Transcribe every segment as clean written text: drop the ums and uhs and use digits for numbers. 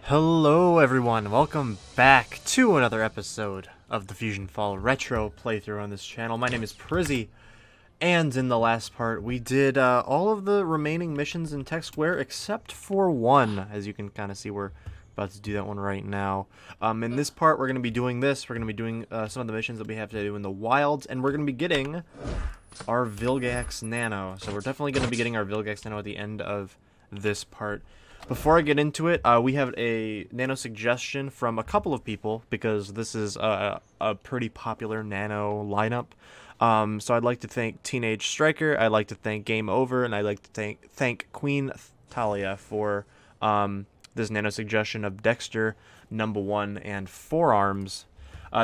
Hello everyone, welcome back to another episode of the FusionFall Retro playthrough on this channel. My name is Prizzy, and in the last part we did all of the remaining missions in Tech Square except for one. As you can kind of see, we're about to do that one right now. In this part we're going to be doing this. We're going to be doing some of the missions that we have to do in the wilds, and we're going to be getting our Vilgax nano. So we're definitely going to be getting our Vilgax nano at the end of this part. Before I get into it, we have a nano suggestion from a couple of people, because this is a pretty popular nano lineup. So I'd like to thank Teenage Striker, I'd like to thank Game Over, and I'd like to thank Queen Thalia for this nano suggestion of Dexter, Number 1, and Forearms.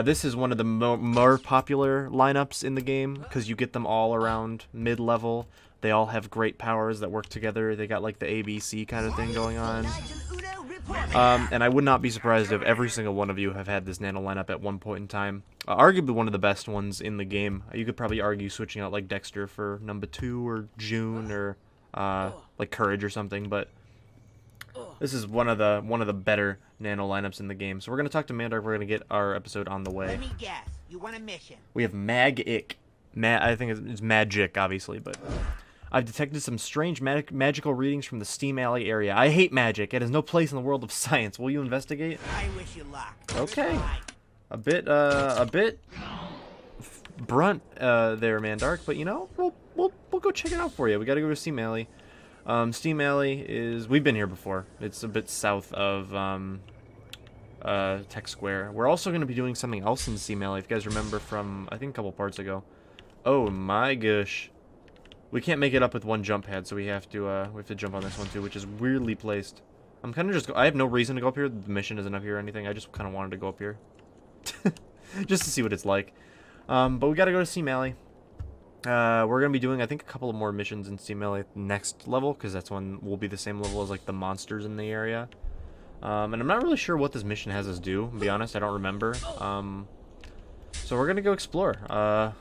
This is one of the more popular lineups in the game, because you get them all around mid-level. They all have great powers that work together. They got like the ABC kind of thing going on. And I would not be surprised if every single one of you have had this nano lineup at one point in time. Arguably one of the best ones in the game. You could probably argue switching out like Dexter for Number 2 or June or like Courage or something, but this is one of the better nano lineups in the game. So we're gonna talk to Mandark. We're gonna get our episode on the way. Let me guess. You want a mission? We have Mag-Ick. I think it's Magic, obviously, but I've detected some strange magical readings from the Steam Alley area. I hate magic. It has no place in the world of science. Will you investigate? I wish you luck. Okay. A bit brunt there, Mandark, but you know, we'll go check it out for you. We got to go to Steam Alley. Steam Alley is, we've been here before. It's a bit south of Tech Square. We're also going to be doing something else in Steam Alley, if you guys remember from I think a couple parts ago. Oh my gosh. We can't make it up with one jump pad, so we have to jump on this one too, which is weirdly placed. I'm kind of just, I have no reason to go up here. The mission isn't up here or anything. I just kind of wanted to go up here. Just to see what it's like. But we got to go to Steam Alley. We're going to be doing, I think, a couple of more missions in Steam Alley next level, because that's when we'll be the same level as like the monsters in the area. And I'm not really sure what this mission has us do, to be honest. I don't remember. So we're going to go explore.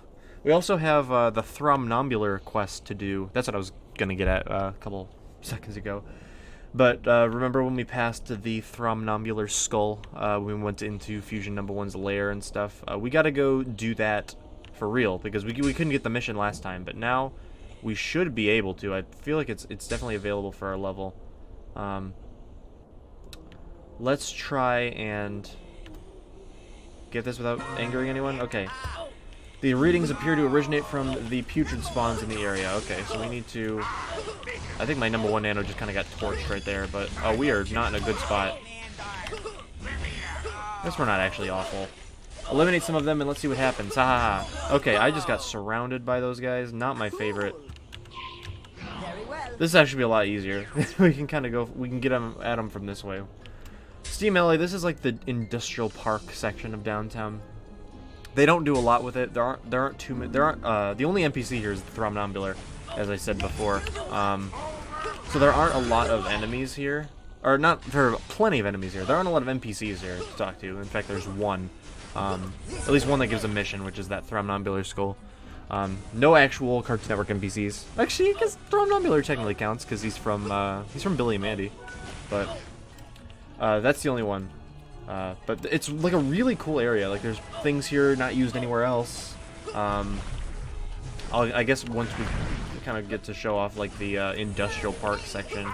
We also have the Thromnombular quest to do. That's what I was going to get at a couple seconds ago. But remember when we passed the Thromnombular skull, we went into Fusion Number 1's lair and stuff. We got to go do that for real, because we couldn't get the mission last time, but now we should be able to. I feel like it's definitely available for our level. Let's try and get this without angering anyone. Okay. The readings appear to originate from the putrid spawns in the area. Okay, so we need to... I think my Number 1 nano just kind of got torched right there, but we are not in a good spot. I guess we're not actually awful. Eliminate some of them and let's see what happens. Ha ha ha. Okay, I just got surrounded by those guys. Not my favorite. This is actually a lot easier. We can kind of go... We can get them at them from this way. Steam Alley, this is like the industrial park section of downtown. They don't do a lot with it. There aren't the only NPC here is the Thromnombular, as I said before. So there aren't a lot of enemies here, or not. There are plenty of enemies here. There aren't a lot of NPCs here to talk to. In fact, there's one, at least one that gives a mission, which is that Thromnombular skull. No actual Cartoon Network NPCs. Actually, I guess Thromnombular technically counts because he's from Billy and Mandy, but that's the only one. But it's like a really cool area. Like there's things here not used anywhere else. I guess once we kind of get to show off like the industrial park section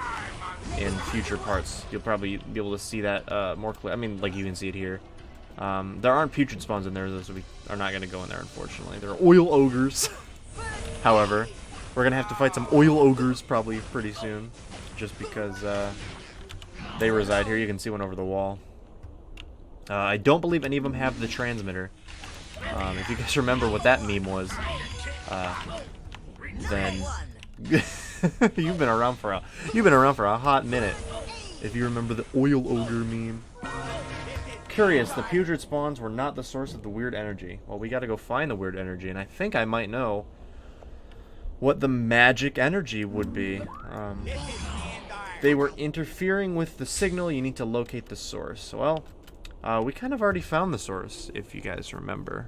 in future parts, you'll probably be able to see that more clear. I mean, like you can see it here. There aren't putrid spawns in there, so we are not going to go in there, unfortunately. There are oil ogres. However, we're going to have to fight some oil ogres probably pretty soon, just because they reside here. You can see one over the wall. I don't believe any of them have the transmitter. If you guys remember what that meme was, then you've been around for a hot minute. If you remember the oil ogre meme. Curious, the putrid spawns were not the source of the weird energy. Well, we got to go find the weird energy, and I think I might know what the magic energy would be. They were interfering with the signal. You need to locate the source. Well. We kind of already found the source, if you guys remember.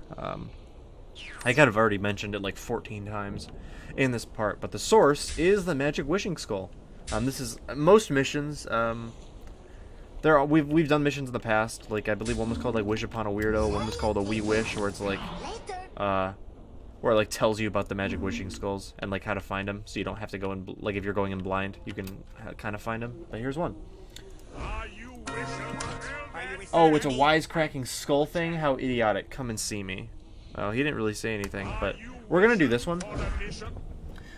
I kind of already mentioned it like 14 times in this part, but the source is the Magic Wishing Skull. This is most missions. we've done missions in the past. Like I believe one was called like Wish Upon a Weirdo. One was called a We Wish, where it's like where it like tells you about the magic wishing skulls and like how to find them, so you don't have to go in like if you're going in blind, you can kind of find them. But here's one. Oh, it's a wisecracking skull thing? How idiotic. Come and see me. Oh, he didn't really say anything, but we're going to do this one.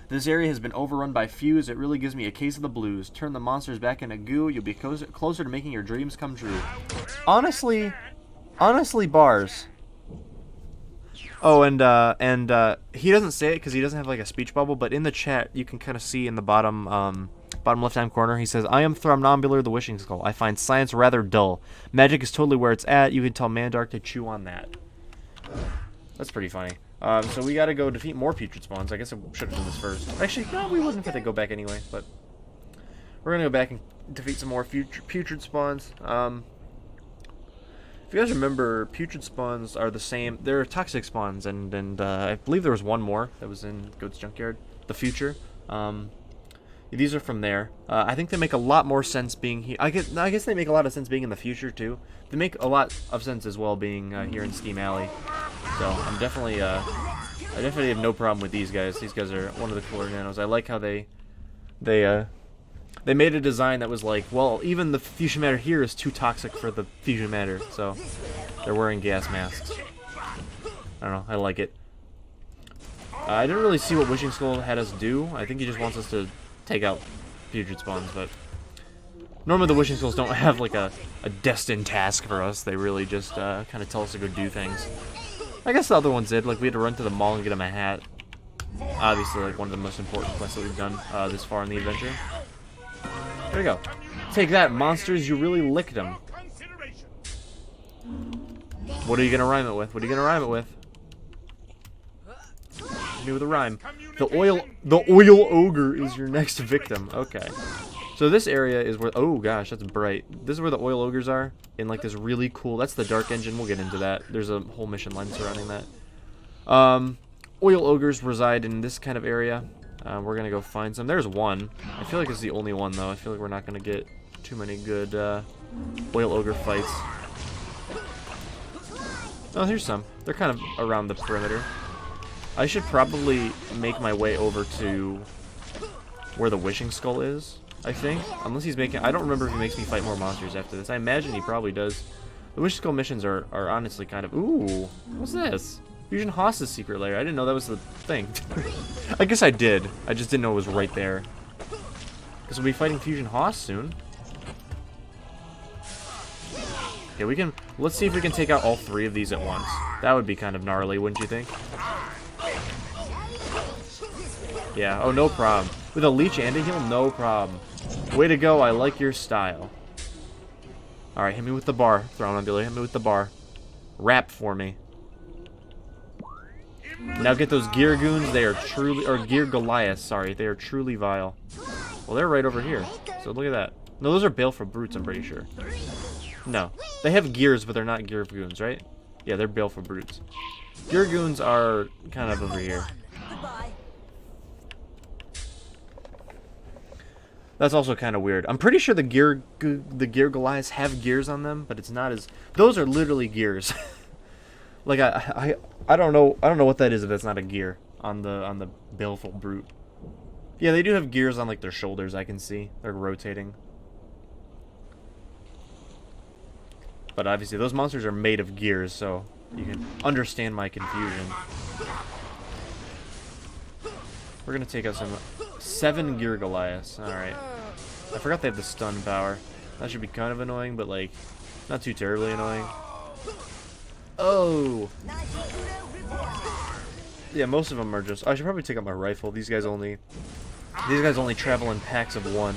This area has been overrun by Fuse. It really gives me a case of the blues. Turn the monsters back into goo. You'll be closer to making your dreams come true. Honestly, bars. Oh, and he doesn't say it because he doesn't have like a speech bubble, but in the chat you can kind of see in the bottom left-hand corner, he says, I am Thromnombular the Wishing Skull. I find science rather dull. Magic is totally where it's at. You can tell Mandark to chew on that. That's pretty funny. So we gotta go defeat more putrid spawns. I guess I should have done this first. Actually, no, we wouldn't have to go back anyway, but we're gonna go back and defeat some more putrid spawns. If you guys remember, putrid spawns are the same. They're toxic spawns, and I believe there was one more that was in Goat's Junkyard, the future. These are from there. I think they make a lot more sense being here. I guess they make a lot of sense being in the future too. They make a lot of sense as well being here in Scheme Alley. So I'm definitely, I definitely have no problem with these guys. These guys are one of the cooler nanos. I like how they made a design that was like, well, even the fusion matter here is too toxic for the fusion matter. So they're wearing gas masks. I don't know. I like it. I didn't really see what Wishing Skull had us do. I think he just wants us to take out putrid spawns, but normally the Wishing Skulls don't have like a destined task for us. They really just kind of tell us to go do things. I guess the other ones did. Like we had to run to the mall and get him a hat. Obviously, like one of the most important quests that we've done this far in the adventure. There we go. Take that, monsters! You really licked them. What are you gonna rhyme it with? What are you gonna rhyme it with? Hit me with a rhyme. The oil ogre is your next victim. Okay. So this area is where, oh gosh, that's bright. This is where the oil ogres are, in like this really cool, that's the dark engine, we'll get into that. There's a whole mission line surrounding that. Oil ogres reside in this kind of area. We're gonna go find some. There's one. I feel like it's the only one though. I feel like we're not gonna get too many good oil ogre fights. Oh, here's some. They're kind of around the perimeter. I should probably make my way over to where the Wishing Skull is, I think. Unless he's making... I don't remember if he makes me fight more monsters after this. I imagine he probably does. The Wishing Skull missions are honestly kind of... Ooh, what's this? Fusion Haas's secret lair. I didn't know that was the thing. I guess I did. I just didn't know it was right there. Because we'll be fighting Fusion Haas soon. Yeah, we can... Let's see if we can take out all three of these at once. That would be kind of gnarly, wouldn't you think? Yeah, oh, no problem. With a leech and a heal, no problem. Way to go, I like your style. Alright, hit me with the bar. Thromnombular, hit me with the bar. Rap for me. Now get those Gear Goons, they are truly, or Gear Goliaths, sorry, they are truly vile. Well, they're right over here, so look at that. No, those are Baleful Brutes, I'm pretty sure. No, they have gears, but they're not Gear Goons, right? Yeah, they're Baleful Brutes. Gear Goons are kind of over here. That's also kind of weird. I'm pretty sure the Gear Goliaths have gears on them, but it's not as... Those are literally gears. Like I don't know what that is if that's not a gear on the Baleful Brute. Yeah, they do have gears on like their shoulders, I can see. They're rotating. But obviously those monsters are made of gears, so you can understand my confusion. We're gonna take out some 7 Gear Goliaths. Alright. I forgot they have the stun power. That should be kind of annoying, but like not too terribly annoying. Oh! Yeah, most of them are just... I should probably take out my rifle. These guys only travel in packs of 1.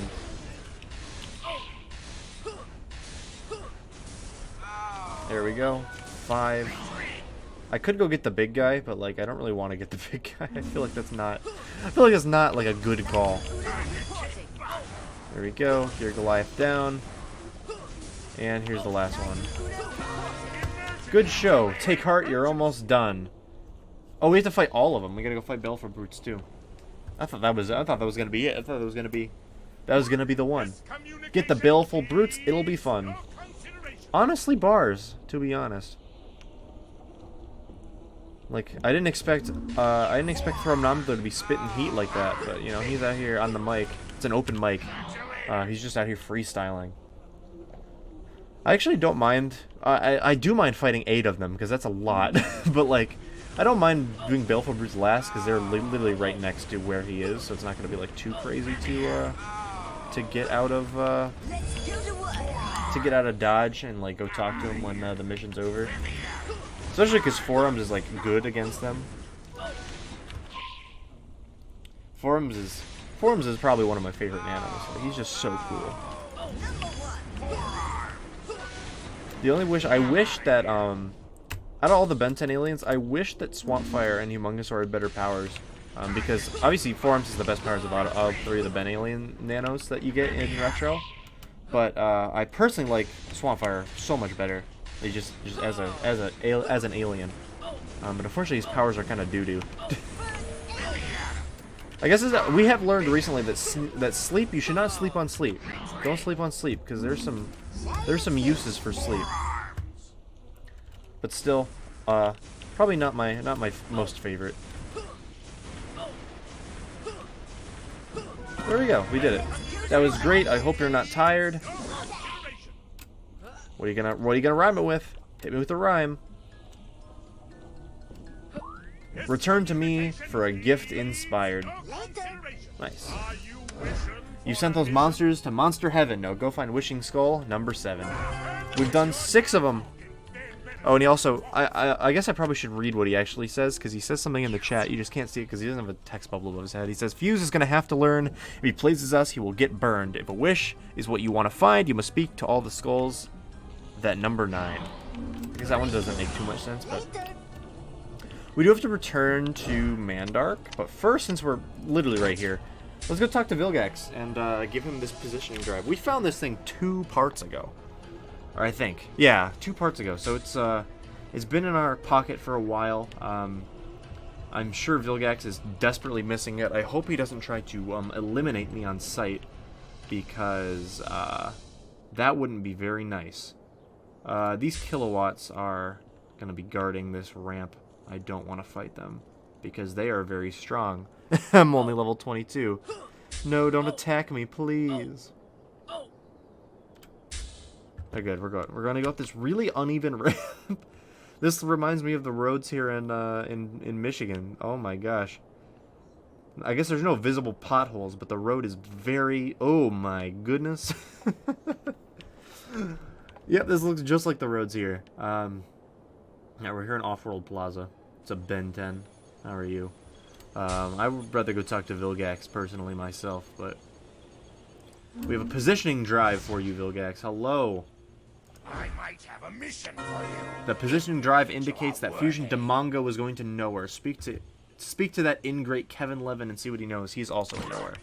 There we go. 5. I could go get the big guy, but like I don't really want to get the big guy. I feel like that's not... I feel like it's not like a good call. There we go. Gear Goliath down. And here's the last one. Good show. Take heart, you're almost done. Oh, we have to fight all of them. We gotta go fight Baleful Brutes too. I thought that was gonna be it. I thought that was gonna be That was gonna be the one. Get the baleful brutes, it'll be fun. Honestly, bars, to be honest. Like, I didn't expect Thromnometer to be spitting heat like that, but, you know, he's out here on the mic. It's an open mic. He's just out here freestyling. I actually don't mind. I do mind fighting 8 of them, because that's a lot. But, like, I don't mind doing Baleful Brutes last, because they're literally right next to where he is, so it's not going to be, like, too crazy to get out of, Dodge and, like, go talk to him when the mission's over. Especially because Forums is, like, good against them. Forums is probably one of my favorite nanos. He's just so cool. The only I wish that, out of all the Ben 10 aliens, I wish that Swampfire and Humongousaur had better powers. Because, obviously, Forums is the best powers of all 3 of the Ben alien nanos that you get in Retro. But, I personally like Swampfire so much better. Just as an alien. But unfortunately, his powers are kind of doo-doo. I guess we have learned recently that sleep, you should not sleep on sleep. Don't sleep on sleep, because there's some uses for sleep. But still, probably not my most favorite. There we go, we did it. That was great. I hope you're not tired. What are you gonna rhyme it with? Hit me with a rhyme. Return to me for a gift inspired. Nice. You sent those monsters to Monster Heaven. Now go find Wishing Skull number 7. We've done 6 of them. Oh, and he also, I guess I probably should read what he actually says, because he says something in the chat. You just can't see it because he doesn't have a text bubble above his head. He says, Fuse is going to have to learn. If he pleases us, he will get burned. If a wish is what you want to find, you must speak to all the skulls. That number 9. I guess that one doesn't make too much sense, but we do have to return to Mandark. But first, since we're literally right here, let's go talk to Vilgax and give him this positioning drive. We found this thing 2 parts ago, or I think, yeah, 2 parts ago. So it's been in our pocket for a while. I'm sure Vilgax is desperately missing it. I hope he doesn't try to eliminate me on sight, because that wouldn't be very nice. These kilowatts are going to be guarding this ramp. I don't want to fight them, because they are very strong. I'm only level 22. No, don't attack me, please. They're good, we're good. We're going to go up this really uneven ramp. This reminds me of the roads here in Michigan. Oh my gosh. I guess there's no visible potholes, but the road is very... Oh my goodness. Yep, this looks just like the roads here. Yeah, we're here in Off-World Plaza. It's a Ben 10. How are you? I would rather go talk to Vilgax personally myself, but we have a positioning drive for you, Vilgax. Hello. I might have a mission for you. The positioning drive indicates that Fusion Demongo is going to nowhere. Speak to that ingrate Kevin Levin and see what he knows. He's also in nowhere.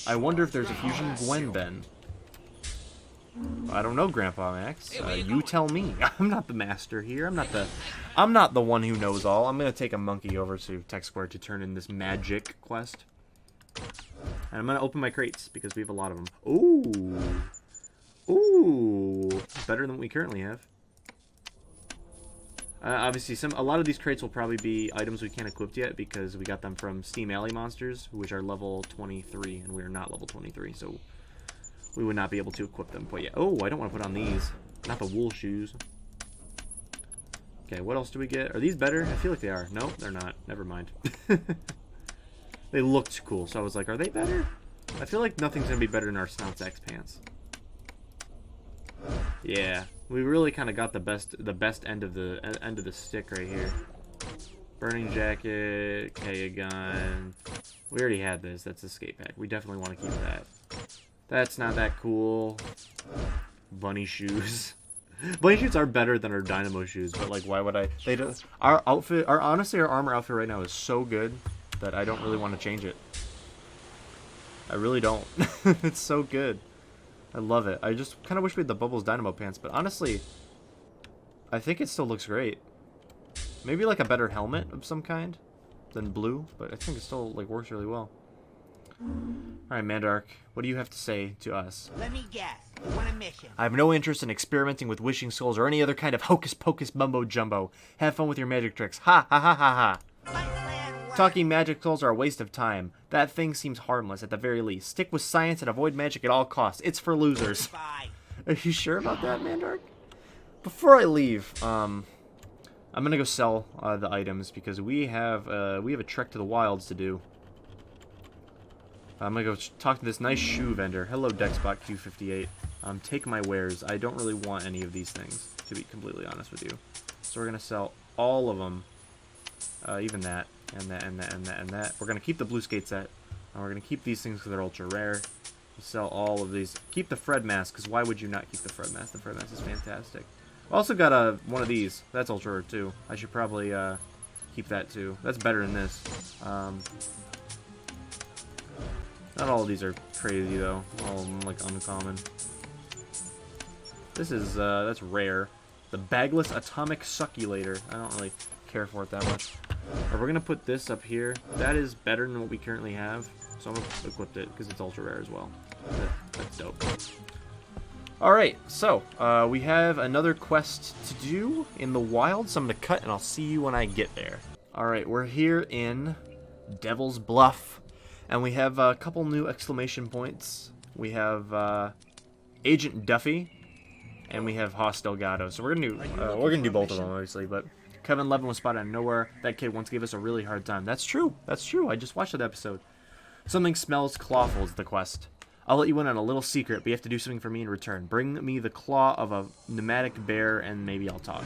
I wonder if there's a Fusion Gwen Ben. I don't know, Grandpa Max. You tell me. I'm not the master here. I'm not the one who knows all. I'm gonna take a monkey over to Tech Square to turn in this magic quest. And I'm gonna open my crates because we have a lot of them. Ooh, ooh, better than what we currently have. Obviously, a lot of these crates will probably be items we can't equip yet because we got them from Steam Alley monsters, which are level 23, and we are not level 23, so we would not be able to equip them. But yeah, oh, I don't want to put on these. Not the wool shoes. Okay, what else do we get? Are these better? I feel like they are. No, they're not. Never mind. They looked cool, so I was like, are they better? I feel like nothing's going to be better than our Snouts X pants. Yeah, we really kind of got the best end of the stick right here. Burning jacket, Kaya gun. We already had this. That's a skate pack. We definitely want to keep that. That's not that cool. Bunny shoes. Bunny shoes are better than our Dynamo shoes, but like, why would I? They don't. Our outfit, honestly, our armor outfit right now is so good that I don't really want to change it. I really don't. It's so good. I love it. I just kind of wish we had the Bubbles Dynamo pants, but honestly, I think it still looks great. Maybe like a better helmet of some kind than blue, but I think it still like works really well. Alright, Mandark, what do you have to say to us? Let me guess. You want a mission? I have no interest in experimenting with wishing skulls or any other kind of hocus-pocus mumbo-jumbo. Have fun with your magic tricks. Ha ha ha ha ha. My plan worked. Talking magic skulls are a waste of time. That thing seems harmless at the very least. Stick with science and avoid magic at all costs. It's for losers. Bye. Are you sure about that, Mandark? Before I leave, I'm gonna go sell the items because we have a trek to the wilds to do. I'm gonna go talk to this nice shoe vendor. Hello, Dexbot Q58. Take my wares. I don't really want any of these things, to be completely honest with you. So we're gonna sell all of them, even that, and that, and that, and that, and that. We're gonna keep the blue skate set, and we're gonna keep these things because they're ultra rare. We'll sell all of these. Keep the Fred mask, because why would you not keep the Fred mask? The Fred mask is fantastic. Also got one of these. That's ultra rare too. I should probably keep that too. That's better than this. Not all of these are crazy though. All of them like uncommon. This is that's rare. The bagless atomic succulator. I don't really care for it that much. But we're gonna put this up here. That is better than what we currently have. So I'm gonna equip it because it's ultra rare as well. That's dope. Alright, so we have another quest to do in the wild, so I'm gonna cut and I'll see you when I get there. Alright, we're here in Devil's Bluff. And we have a couple new exclamation points. We have Agent Duffy, and we have Hoss Delgado. So we're gonna do both of them, obviously. But Kevin Levin was spotted out of nowhere. That kid once gave us a really hard time. That's true. That's true. I just watched that episode. Something smells clawful is the quest. I'll let you in on a little secret, but you have to do something for me in return. Bring me the claw of a pneumatic bear, and maybe I'll talk.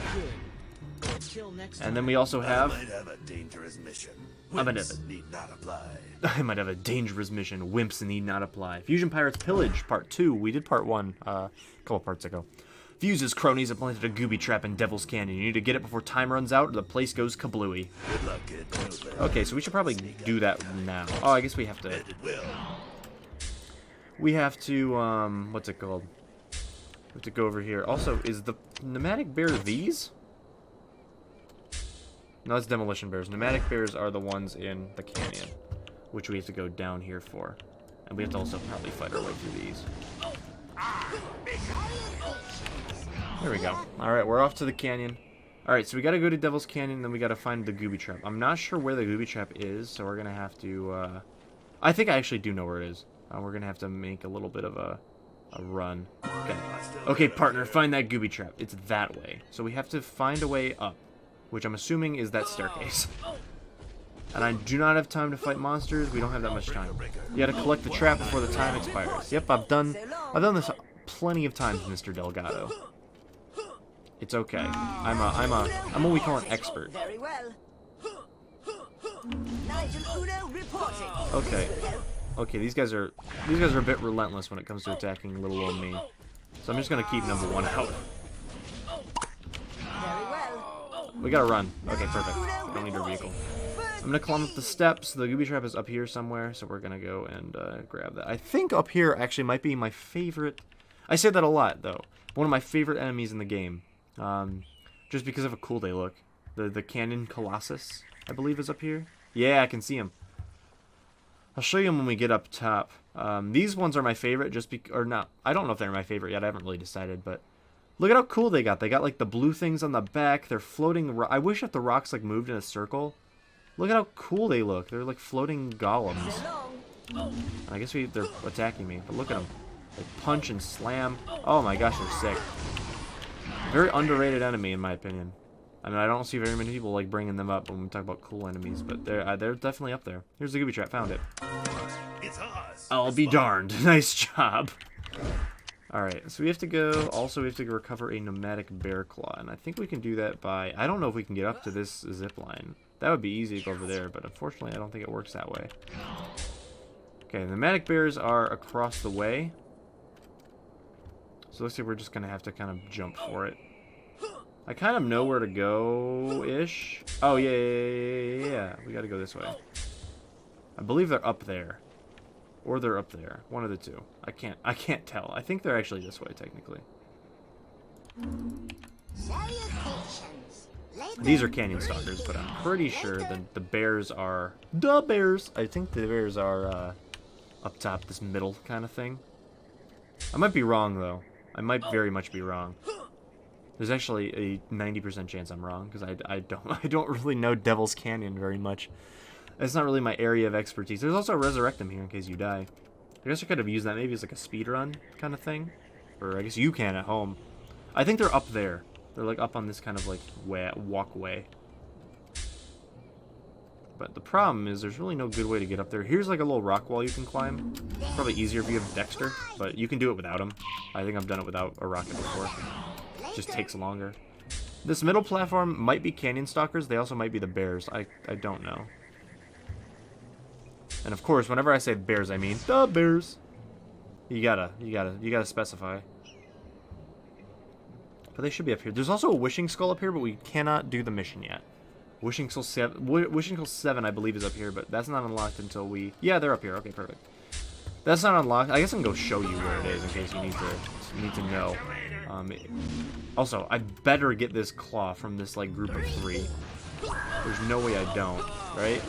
And then we also have. I might have a dangerous mission. I might have Need not apply. I might have a dangerous mission. Wimps need not apply. Fusion Pirates Pillage, Part 2. We did Part 1 a couple parts ago. Fuse's cronies have planted a gooby trap in Devil's Canyon. You need to get it before time runs out or the place goes kablooey. Good luck, kid. Okay, so we should probably do that now. Oh, I guess we have to... It will. We have to, what's it called? We have to go over here. Also, is the pneumatic bear these? No, it's demolition bears. Pneumatic bears are the ones in the canyon, which we have to go down here for. And we have to also probably fight our way through these. There we go. Alright, we're off to the canyon. Alright, so we gotta go to Devil's Canyon, then we gotta find the gooby trap. I'm not sure where the gooby trap is, so we're gonna have to, I think I actually do know where it is. We're gonna have to make a little bit of a run. Okay. Okay, partner, find that gooby trap. It's that way. So we have to find a way up, which I'm assuming is that staircase. And I do not have time to fight monsters. We don't have that much time. You gotta collect the trap before the time expires. Yep, I've done this plenty of times, Mr. Delgado. It's okay. I'm what we call an expert. Very well. Nigel Uno reporting. Okay. Okay, these guys are a bit relentless when it comes to attacking little old me. So I'm just gonna keep number 1 out. Very well. We gotta run. Okay, perfect. We don't need our vehicle. I'm gonna climb up the steps. The gooby trap is up here somewhere, so we're gonna go and grab that. I think up here actually might be my favorite. I say that a lot though. One of my favorite enemies in the game, just because of how cool they look. The Canyon Colossus, I believe, is up here. Yeah, I can see him. I'll show you them when we get up top. These ones are my favorite, or not. I don't know if they're my favorite yet. I haven't really decided, but look at how cool they got. They got like the blue things on the back. They're floating. I wish if the rocks like moved in a circle. Look at how cool they look. They're like floating golems. I guess they're attacking me, but look at them. They punch and slam. Oh my gosh, they're sick. Very underrated enemy in my opinion. I mean, I don't see very many people like bringing them up when we talk about cool enemies, but they're definitely up there. Here's the gooby trap. Found it. It's us. I'll be darned. Nice job. Alright, so we have to go. Also, we have to recover a pneumatic bear claw, and I think we can do that by. I don't know if we can get up to this zip line. That would be easy to go over there, but unfortunately, I don't think it works that way. Okay, the pneumatic bears are across the way. So looks like we're just gonna have to kind of jump for it. I kind of know where to go-ish. Oh, yeah. We gotta go this way. I believe they're up there. Or they're up there. One of the two. I can't tell. I think they're actually this way, technically. These are canyon stalkers, but I'm pretty sure that the bears are... The bears! I think the bears are, up top, this middle kind of thing. I might be wrong, though. I might very much be wrong. There's actually a 90% chance I'm wrong, because I don't really know Devil's Canyon very much. It's not really my area of expertise. There's also a Resurrect 'em here in case you die. I guess I could have used that maybe as like a speed run kind of thing. Or I guess you can at home. I think they're up there. They're like up on this kind of like walkway. But the problem is there's really no good way to get up there. Here's like a little rock wall you can climb. Probably easier if you have Dexter, but you can do it without him. I think I've done it without a rocket before. It just takes longer. This middle platform might be Canyon Stalkers. They also might be the bears. I don't know. And of course, whenever I say bears, I mean the bears. You gotta specify. But they should be up here. There's also a Wishing Skull up here, but we cannot do the mission yet. Wishing Skull 7, I believe, is up here, but that's not unlocked until we... Yeah, they're up here. Okay, perfect. That's not unlocked. I guess I can go show you where it is in case you need to know. Also, I better get this claw from this like group of 3. There's no way I don't, right?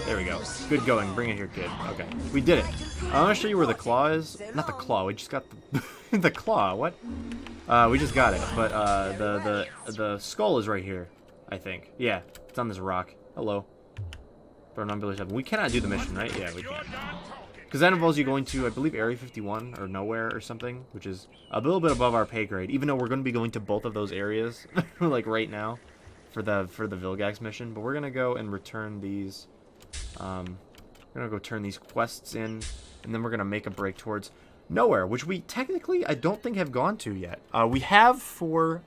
There we go. Good going. Bring it here, kid. Okay. We did it. I'm going to show you where the claw is. Not the claw. We just got the... the claw. What? We just got it. But the skull is right here, I think. Yeah. It's on this rock. Hello. We cannot do the mission, right? Yeah, we can. Because that involves you going to, I believe, Area 51 or Nowhere or something, which is a little bit above our pay grade, even though we're going to be going to both of those areas, like right now, for the Vilgax mission. But we're going to go and return these... we're gonna go turn these quests in, and then we're gonna make a break towards Nowhere, which we technically I don't think have gone to yet. We have for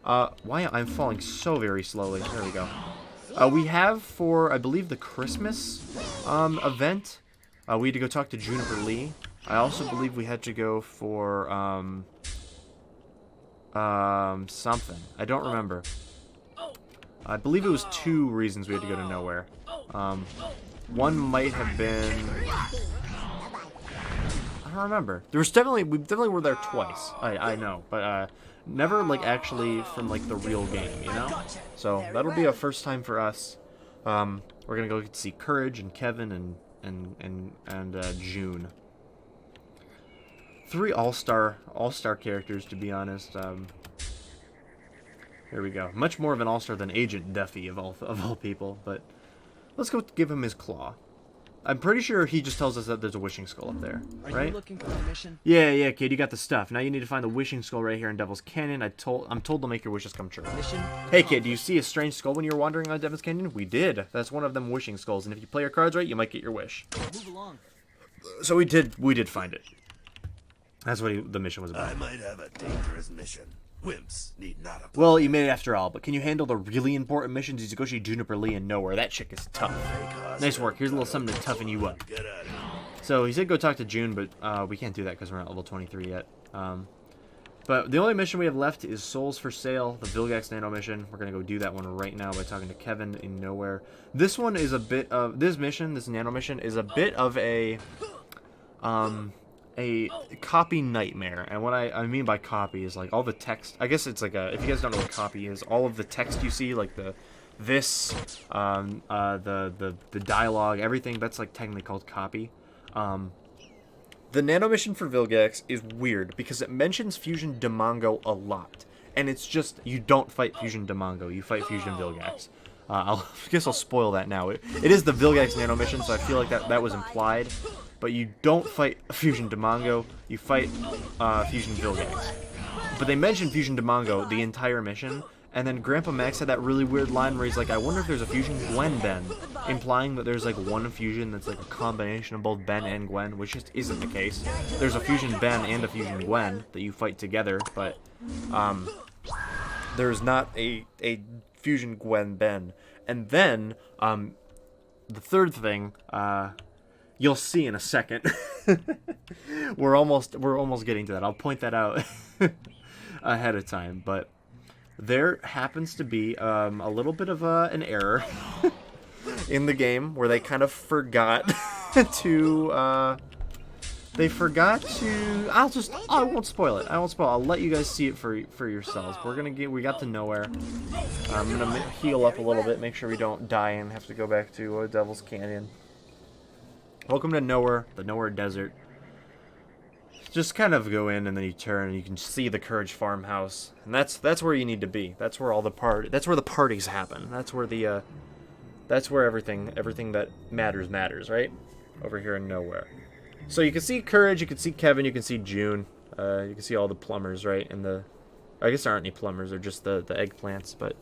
why I'm falling so very slowly. There we go. We have for I believe the Christmas event. We had to go talk to Juniper Lee. I also believe we had to go for something. I don't remember. I believe it was 2 reasons we had to go to Nowhere. One might have been... I don't remember. There was definitely... We definitely were there twice. I know. But, never, like, actually from, like, the real game, you know? So, that'll be a first time for us. We're gonna go see Courage and Kevin and June. 3 all-star characters, to be honest. There we go. Much more of an all-star than Agent Duffy of all people, but... Let's go give him his claw. I'm pretty sure he just tells us that there's a Wishing Skull up there, right? Are you looking for a mission? Yeah, kid, you got the stuff. Now you need to find the Wishing Skull right here in Devil's Canyon. I'm told to make your wishes come true. Mission? Hey, kid, do you see a strange skull when you were wandering on Devil's Canyon? We did. That's one of them Wishing Skulls, and if you play your cards right, you might get your wish. Move along. So we did find it. That's what the mission was about. I might have a dangerous mission. Wimps need not apply. Well, you made it after all, but can you handle the really important missions? You go see Juniper Lee and Nowhere. That chick is tough. Nice work. Here's a little something to toughen you up. So he said go talk to June, but we can't do that because we're not level 23 yet. But the only mission we have left is Souls for Sale, the Vilgax Nano mission. We're going to go do that one right now by talking to Kevin in Nowhere. This one is a bit of... This Nano mission, is a bit of a copy nightmare. And what I mean by copy is like all the text. I guess it's like a... If you guys don't know what copy is, all of the text you see, like the dialogue, everything, that's like technically called copy. The Nano mission for Vilgax is weird because it mentions Fusion Demongo a lot. And it's just, you don't fight Fusion Demongo, you fight Fusion Vilgax. I guess I'll spoil that now. It is the Vilgax Nano mission, so I feel like that was implied. But you don't fight Fusion Demongo, you fight Fusion Vilgax. But they mention Fusion Demongo the entire mission, and then Grandpa Max had that really weird line where he's like, I wonder if there's a Fusion Gwen Ben, implying that there's like one fusion that's like a combination of both Ben and Gwen, which just isn't the case. There's a Fusion Ben and a Fusion Gwen that you fight together, but there's not a Fusion Gwen Ben. And then the third thing, you'll see in a second. we're almost getting to that. I'll point that out ahead of time, but there happens to be a little bit of an error in the game where they kind of forgot to They forgot to. I won't spoil it. I won't spoil. I'll let you guys see it for yourselves. We got to nowhere. I'm gonna heal up a little bit, make sure we don't die and have to go back to Devil's Canyon. Welcome to nowhere, the Nowhere Desert. Just kind of go in and then you turn and you can see the Courage Farmhouse, and that's where you need to be. That's where all the parties happen. That's where everything that matters, right? Over here in nowhere. So you can see Courage, you can see Kevin, you can see June, you can see all the plumbers, right? And I guess there aren't any plumbers, they're just the eggplants, but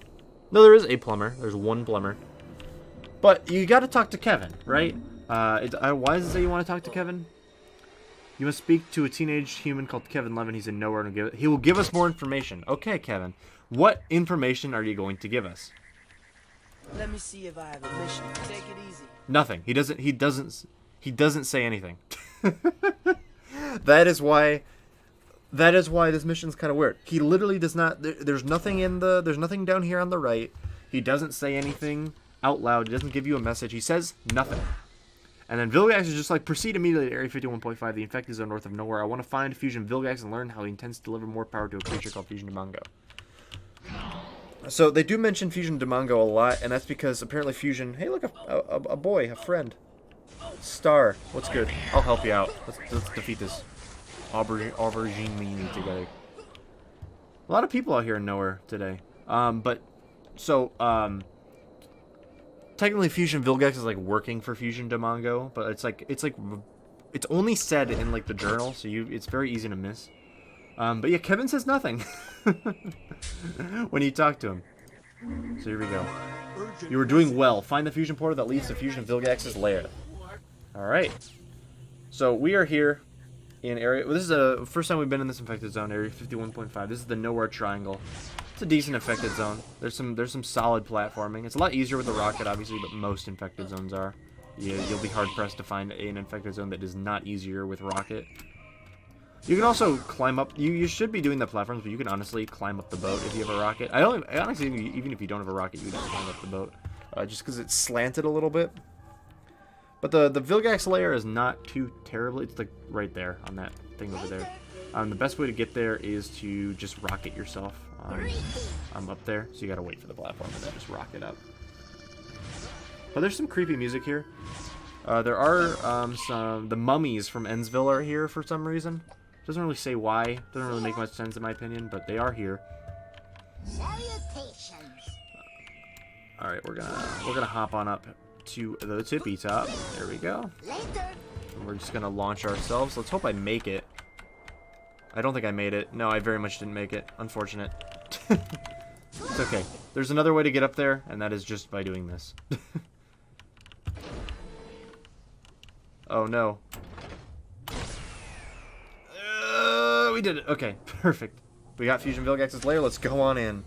no, there is a plumber. There's one plumber. But you got to talk to Kevin, right? Why does it say you want to talk to Kevin? You must speak to a teenage human called Kevin Levin. He's in nowhere to give. He will give us more information. Okay, Kevin. What information are you going to give us? Let me see if I have a mission. Take it easy. Nothing. He doesn't say anything. That is why this mission's kind of weird. He literally does not. There's nothing there's nothing down here on the right. He doesn't say anything out loud. He doesn't give you a message. He says nothing. And then Vilgax is just like, proceed immediately to Area 51.5, the infected zone north of nowhere. I want to find Fusion Vilgax and learn how he intends to deliver more power to a creature called Fusion Demongo. So they do mention Fusion Demongo a lot, and that's because apparently Fusion... Hey, look, a boy, a friend. Star, what's good? I'll help you out. Let's defeat this aubergine meanie together. A lot of people out here in nowhere today. Technically Fusion Vilgax is like working for Fusion Demongo, but it's only said in like the journal, so it's very easy to miss. But yeah, Kevin says nothing when you talk to him. So here we go. You are doing well. Find the fusion portal that leads to Fusion Vilgax's lair. Alright. So we are here in area... Well, this is the first time we've been in this infected zone, Area 51.5. This is the Nowhere Triangle. It's a decent infected zone. There's some solid platforming. It's a lot easier with the rocket, obviously, but most infected zones are. You'll be hard-pressed to find an infected zone that is not easier with rocket. You can also climb up. You should be doing the platforms, but you can honestly climb up the boat if you have a rocket. I honestly think even if you don't have a rocket, you can climb up the boat, just because it's slanted a little bit. But the Vilgax layer is not too terrible. It's like right there on that thing over there. The best way to get there is to just rocket yourself. I'm up there, so you gotta wait for the platform and then just rocket up. But there's some creepy music here. There are the mummies from Ensville are here for some reason. Doesn't really say why. Doesn't really make much sense in my opinion, but they are here. Salutations. All right, we're gonna hop on up to the tippy top. There we go. Later. And we're just gonna launch ourselves. Let's hope I make it. I don't think I made it. No, I very much didn't make it. Unfortunate. It's okay. There's another way to get up there, and that is just by doing this. Oh no. We did it. Okay, perfect. We got Fusion Vilgax's lair. Let's go on in.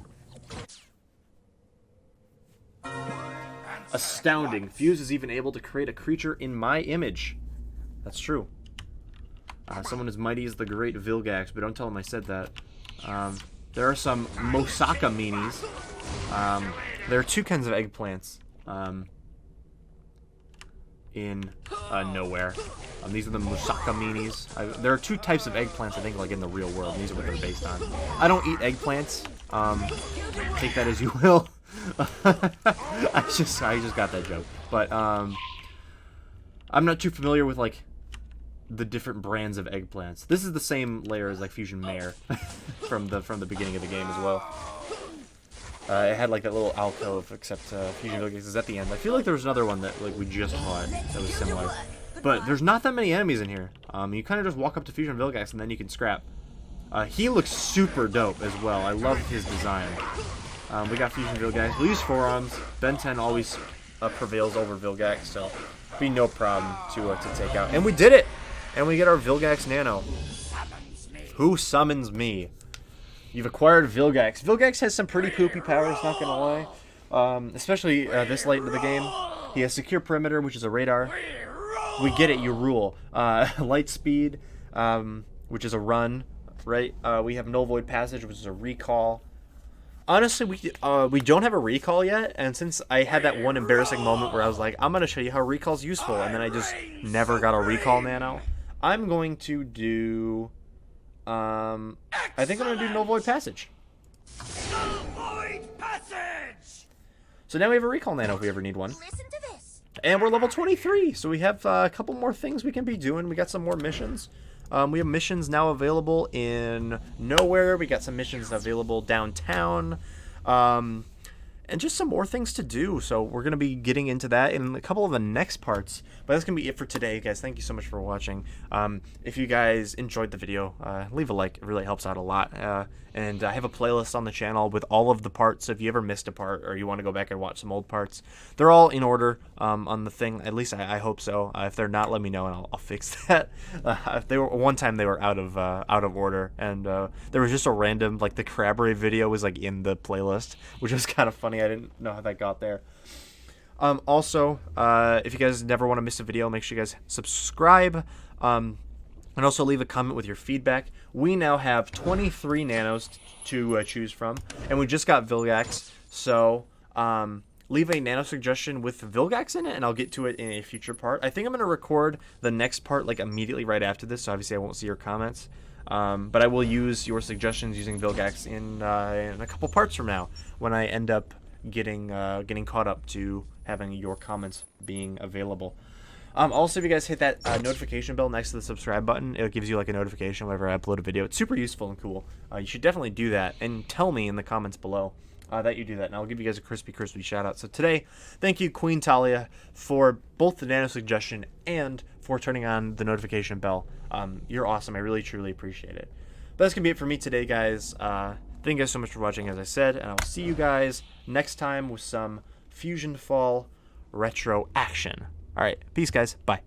Astounding. Fuse is even able to create a creature in my image. That's true. Someone as mighty as the great Vilgax, but don't tell him I said that. There are some Mosaka minis. There are two kinds of eggplants in nowhere. These are the Mosaka minis. There are two types of eggplants, I think, like in the real world. And these are what they're based on. I don't eat eggplants. Take that as you will. I just got that joke. But I'm not too familiar with like the different brands of eggplants. This is the same layer as like Fusion Mare from the beginning of the game as well. It had like that little alcove, except Fusion Vilgax is at the end. I feel like there was another one that like we just fought that was similar. But there's not that many enemies in here. You kind of just walk up to Fusion Vilgax and then you can scrap. He looks super dope as well. I love his design. We got Fusion Vilgax. We'll use forearms. Ben 10 always prevails over Vilgax, so be no problem to take out. And we did it! And we get our Vilgax Nano. Who summons me? You've acquired Vilgax. Vilgax has some pretty poopy powers, not gonna lie. Especially this late into the game. He has Secure Perimeter, which is a radar. We get it, you rule. Light Speed, which is a run, right? We have Null Void Passage, which is a recall. Honestly, we don't have a recall yet, and since I had that one embarrassing moment where I was like, I'm gonna show you how recall's useful, and then I just never got a recall nano. I'm going to do... I think I'm going to do No Void Passage. No void passage! So now we have a Recall Nano if we ever need one. Listen to this. And we're level 23, so we have a couple more things we can be doing. We got some more missions. We have missions now available in Nowhere. We got some missions available downtown. And just some more things to do. So we're going to be getting into that in a couple of the next parts. But that's going to be it for today, guys. Thank you so much for watching. If you guys enjoyed the video, leave a like. It really helps out a lot. And I have a playlist on the channel with all of the parts. So if you ever missed a part or you want to go back and watch some old parts, they're all in order on the thing. At least I hope so. If they're not, let me know and I'll fix that. If they were one time they were out of order, and there was just a random, like, the Crabbery video was like in the playlist, which was kind of funny. I didn't know how that got there. Also, if you guys never want to miss a video, make sure you guys subscribe. And also leave a comment with your feedback. We now have 23 nanos to choose from, and we just got Vilgax. So leave a nano suggestion with Vilgax in it, and I'll get to it in a future part. I think I'm going to record the next part like immediately right after this, so obviously I won't see your comments. But I will use your suggestions using Vilgax in a couple parts from now, when I end up getting caught up to having your comments being available. Also, if you guys hit that notification bell next to the subscribe button, it gives you like a notification whenever I upload a video. It's super useful and cool. You should definitely do that, and tell me in the comments below that you do that, and I'll give you guys a crispy shout out. So today, thank you, Queen Talia, for both the nano suggestion and for turning on the notification bell. You're awesome. I really truly appreciate it. But that's gonna be it for me today, guys. Thank you guys so much for watching, as I said, and I will see you guys next time with some FusionFall retro action. All right, peace, guys. Bye.